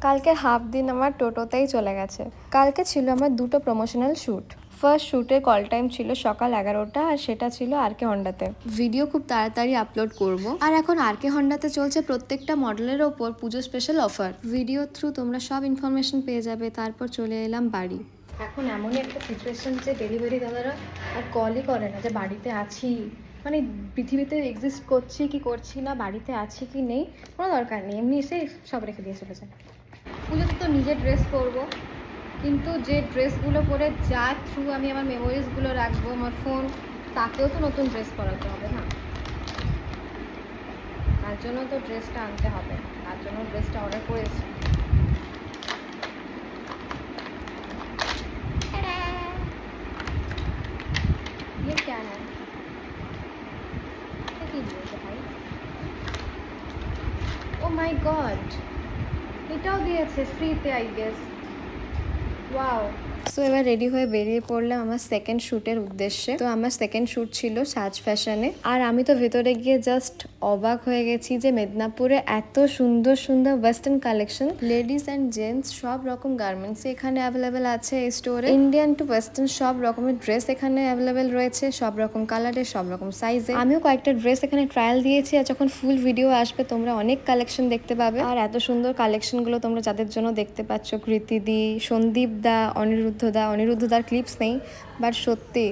কালকে হাফ দিন আমার টোটোতেই চলে গেছে। কালকে ছিল আমার দুটো প্রমোশনাল শ্যুট। ফার্স্ট শ্যুটের কল টাইম ছিল সকাল 11টা, আর সেটা ছিল আরকে হন্ডাতে। ভিডিও খুব তাড়াতাড়ি আপলোড করব। আর এখন আরকে হন্ডাতে চলছে প্রত্যেকটা মডেলের ওপর পুজো স্পেশাল অফার। ভিডিও থ্রু তোমরা সব ইনফরমেশন পেয়ে যাবে। তারপর চলে এলাম বাড়ি। এখন এমনই একটা সিচুয়েশন যে ডেলিভারি দাদারা আর কলই করে না যে বাড়িতে আছি, মানে পৃথিবীতে এক্সিস্ট করছি কি করছি না, বাড়িতে আছি কি নেই, কোনো দরকার নেই, এমনি এসে সব রেখে দিয়ে চলে যায়। পুজোতে তো নিজে ড্রেস পরবো, কিন্তু যে ড্রেসগুলো পরে যার থ্রু আমি আমার মেমোরিজগুলো রাখবো, আমার ফোন, তাকেও তো নতুন ড্রেস পরাতে হবে না? তার জন্য তো ড্রেসটা আনতে হবে, তার জন্য ড্রেসটা অর্ডার করেছি। ये क्या है? ये কি দিয়েছে ভাই? ও মাই গড, এটাও দিয়েছে ফ্রিতে আই গেস। ওয়াও। সো এবার রেডি হয়ে বেরিয়ে পড়লাম আমার সেকেন্ড শ্যুটের উদ্দেশ্যে। তো আমার সেকেন্ড শ্যুট ছিল সাজ ফ্যাশনে। আর আমি তো ভেতরে গিয়ে জাস্ট অবাক হয়ে গেছি যে মেদিনীপুরে এত সুন্দর সুন্দর western collection, ladies and gents সব রকম গার্মেন্টস এখানে অ্যাভেলেবেল আছে এই স্টোরে। ইন্ডিয়ান টু ওয়েস্টার্ন সব রকমের ড্রেস এখানে অ্যাভেলেবেল রয়েছে, সব রকম কালারের, সব রকম সাইজে। আমিও কয়েকটা ড্রেস এখানে ট্রায়াল দিয়েছি, আর যখন ফুল ভিডিও আসবে তোমরা অনেক কালেকশন দেখতে পাবে। আর এত সুন্দর কালেকশনগুলো তোমরা যাদের জন্য দেখতে পাচ্ছ, কৃতিদি, সন্দীপ দা, অনিরুদ্ধদার ক্লিপস নেই, বাট সত্যি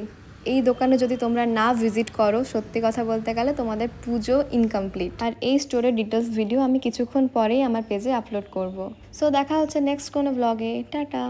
এই দোকানে যদি তোমরা না ভিজিট করো, সত্যি কথা বলতে গেলে তোমাদের পুজো ইনকমপ্লিট। আর এই স্টোরের ডিটেলস ভিডিও আমি কিছুক্ষণ পরেই আমার পেজে আপলোড করব। সো দেখা হচ্ছে নেক্সট কোনো ব্লগে। টাটা।